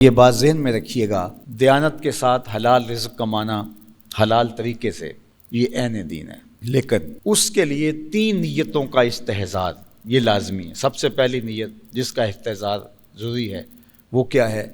یہ بات ذہن میں رکھیے گا، دیانت کے ساتھ حلال رزق کمانا حلال طریقے سے یہ عین دین ہے، لیکن اس کے لیے 3 نیتوں کا استحضار یہ لازمی ہے۔ سب سے پہلی نیت جس کا استحضار ضروری ہے وہ کیا ہے؟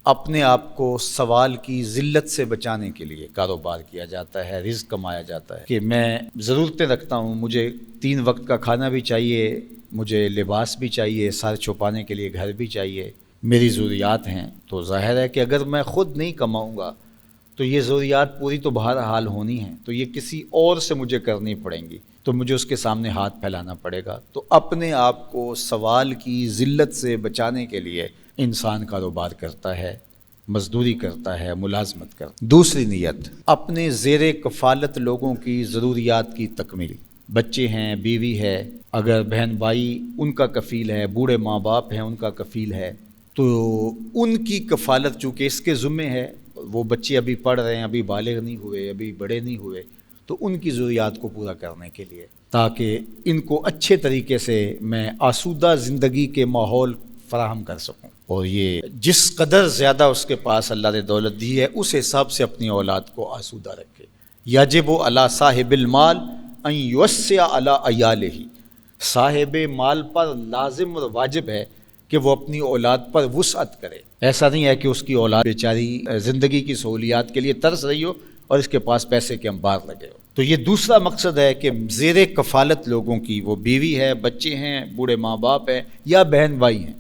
اپنے آپ کو سوال کی ذلت سے بچانے کے لیے کاروبار کیا جاتا ہے، رزق کمایا جاتا ہے کہ میں ضرورتیں رکھتا ہوں، مجھے 3 وقت کا کھانا بھی چاہیے، مجھے لباس بھی چاہیے، سر چھپانے کے لیے گھر بھی چاہیے، میری ضروریات ہیں۔ تو ظاہر ہے کہ اگر میں خود نہیں کماؤں گا تو یہ ضروریات پوری تو بہرحال ہونی ہیں، تو یہ کسی اور سے مجھے کرنی پڑیں گی، تو مجھے اس کے سامنے ہاتھ پھیلانا پڑے گا۔ تو اپنے آپ کو سوال کی ذلت سے بچانے کے لیے انسان کاروبار کرتا ہے، مزدوری کرتا ہے، ملازمت کرتا ہے۔ دوسری نیت اپنے زیر کفالت لوگوں کی ضروریات کی تکمیل۔ بچے ہیں، بیوی ہے، اگر بہن بھائی ان کا کفیل ہے، بوڑھے ماں باپ ہیں ان کا کفیل ہے، تو ان کی کفالت چونکہ اس کے ذمہ ہے، وہ بچے ابھی پڑھ رہے ہیں، ابھی بالغ نہیں ہوئے، ابھی بڑے نہیں ہوئے، تو ان کی ضروریات کو پورا کرنے کے لیے، تاکہ ان کو اچھے طریقے سے میں آسودہ زندگی کے ماحول فراہم کر سکوں۔ اور یہ جس قدر زیادہ اس کے پاس اللہ نے دولت دی ہے اس حساب سے اپنی اولاد کو آسودہ رکھے۔ یجب علی صاحب المال ان یوسع علی عیالہ، صاحب مال پر لازم اور واجب ہے کہ وہ اپنی اولاد پر وسعت کرے۔ ایسا نہیں ہے کہ اس کی اولاد بیچاری زندگی کی سہولیات کے لیے ترس رہی ہو اور اس کے پاس پیسے کے انبار لگے ہو۔ تو یہ دوسرا مقصد ہے کہ زیر کفالت لوگوں کی، وہ بیوی ہے، بچے ہیں، بوڑھے ماں باپ ہیں یا بہن بھائی ہیں،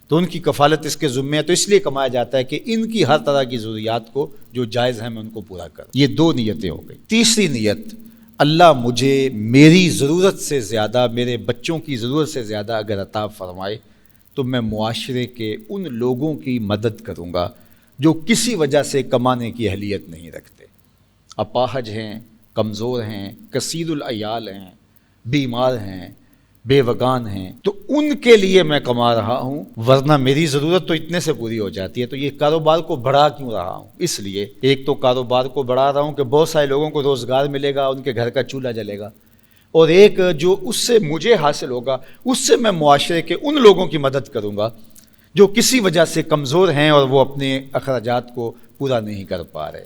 تو ان کی کفالت اس کے ذمہ ہے، تو اس لیے کمایا جاتا ہے کہ ان کی ہر طرح کی ضروریات کو جو جائز ہیں میں ان کو پورا کروں۔ یہ 2 نیتیں ہو گئی۔ تیسری نیت، اللہ مجھے میری ضرورت سے زیادہ، میرے بچوں کی ضرورت سے زیادہ اگر عطا فرمائے تو میں معاشرے کے ان لوگوں کی مدد کروں گا جو کسی وجہ سے کمانے کی اہلیت نہیں رکھتے، اپاہج ہیں، کمزور ہیں، کثیر العیال ہیں، بیمار ہیں، بے وگان ہیں، تو ان کے لیے میں کما رہا ہوں، ورنہ میری ضرورت تو اتنے سے پوری ہو جاتی ہے۔ تو یہ کاروبار کو بڑھا کیوں رہا ہوں؟ اس لیے ایک تو کاروبار کو بڑھا رہا ہوں کہ بہت سارے لوگوں کو روزگار ملے گا، ان کے گھر کا چولہا جلے گا، اور ایک جو اس سے مجھے حاصل ہوگا اس سے میں معاشرے کے ان لوگوں کی مدد کروں گا جو کسی وجہ سے کمزور ہیں اور وہ اپنے اخراجات کو پورا نہیں کر پا رہے۔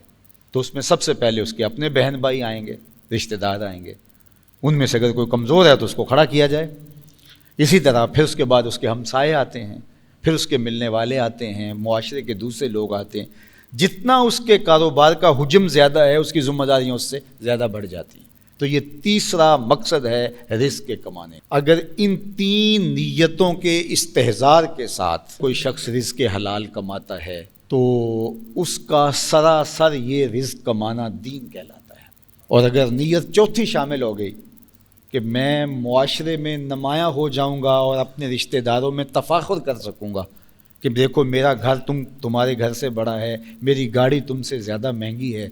تو اس میں سب سے پہلے اس کے اپنے بہن بھائی آئیں گے، رشتہ دار آئیں گے، ان میں سے اگر کوئی کمزور ہے تو اس کو کھڑا کیا جائے۔ اسی طرح پھر اس کے بعد اس کے ہمسائے آتے ہیں، پھر اس کے ملنے والے آتے ہیں، معاشرے کے دوسرے لوگ آتے ہیں۔ جتنا اس کے کاروبار کا حجم زیادہ ہے اس کی ذمہ داریاں اس سے زیادہ بڑھ جاتی ہیں۔ تو یہ تیسرا مقصد ہے رزق کے کمانے۔ اگر ان 3 نیتوں کے استحضار کے ساتھ کوئی شخص رزق حلال کماتا ہے تو اس کا سراسر یہ رزق کمانا دین کہلاتا ہے۔ اور اگر نیت چوتھی شامل ہو گئی کہ میں معاشرے میں نمایاں ہو جاؤں گا اور اپنے رشتہ داروں میں تفاخر کر سکوں گا کہ دیکھو میرا گھر تمہارے گھر سے بڑا ہے، میری گاڑی تم سے زیادہ مہنگی ہے،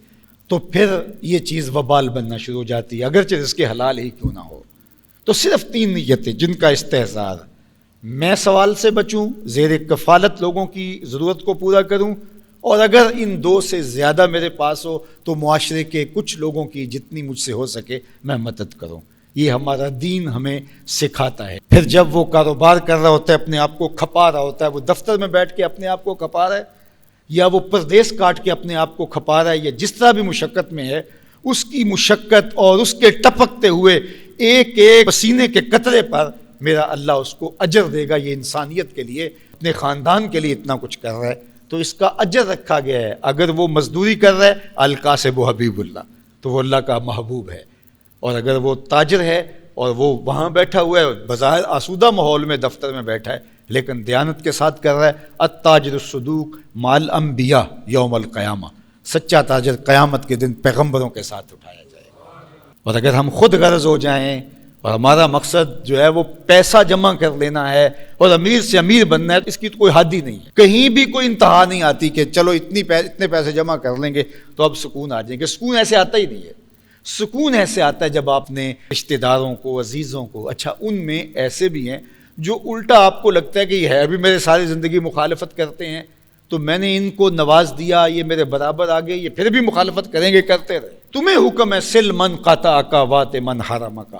تو پھر یہ چیز وبال بننا شروع ہو جاتی ہے، اگرچہ رزق حلال ہی کیوں نہ ہو۔ تو صرف 3 نیتیں جن کا استحضار، میں سوال سے بچوں، زیر کفالت لوگوں کی ضرورت کو پورا کروں، اور اگر ان 2 سے زیادہ میرے پاس ہو تو معاشرے کے کچھ لوگوں کی جتنی مجھ سے ہو سکے میں مدد کروں۔ یہ ہمارا دین ہمیں سکھاتا ہے۔ پھر جب وہ کاروبار کر رہا ہوتا ہے، اپنے آپ کو کھپا رہا ہوتا ہے، وہ دفتر میں بیٹھ کے اپنے آپ کو کھپا رہا ہے، یا وہ پردیس کاٹ کے اپنے آپ کو کھپا رہا ہے، یا جس طرح بھی مشقت میں ہے، اس کی مشقت اور اس کے ٹپکتے ہوئے ایک ایک پسینے کے قطرے پر میرا اللہ اس کو اجر دے گا۔ یہ انسانیت کے لیے، اپنے خاندان کے لیے اتنا کچھ کر رہا ہے تو اس کا اجر رکھا گیا ہے۔ اگر وہ مزدوری کر رہا ہے، القاسب حبیب اللہ، تو وہ اللہ کا محبوب ہے۔ اور اگر وہ تاجر ہے اور وہ وہاں بیٹھا ہوا ہے، بظاہر آسودہ ماحول میں دفتر میں بیٹھا ہے، لیکن دیانت کے ساتھ کر رہا ہے، التاجر الصدوق مال انبیاء یوم القیامہ، سچا تاجر قیامت کے دن پیغمبروں کے ساتھ اٹھایا جائے گا۔ اور اگر ہم خود غرض ہو جائیں اور ہمارا مقصد جو ہے وہ پیسہ جمع کر لینا ہے اور امیر سے امیر بننا ہے، اس کی تو کوئی حد ہی نہیں ہے، کہیں بھی کوئی انتہا نہیں آتی کہ چلو اتنے پیسے جمع کر لیں گے تو اب سکون آ جائیں گے۔ سکون ایسے آتا ہی نہیں ہے۔ سکون ایسے آتا ہے جب آپ نے رشتہ داروں کو، عزیزوں کو، اچھا ان میں ایسے بھی ہیں جو الٹا آپ کو لگتا ہے کہ یہ ہے بھی میرے ساری زندگی مخالفت کرتے ہیں، تو میں نے ان کو نواز دیا، یہ میرے برابر آ گئے، یہ پھر بھی مخالفت کریں گے، کرتے رہے۔ تمہیں حکم ہے سل من قطع کا وات من حرم کا،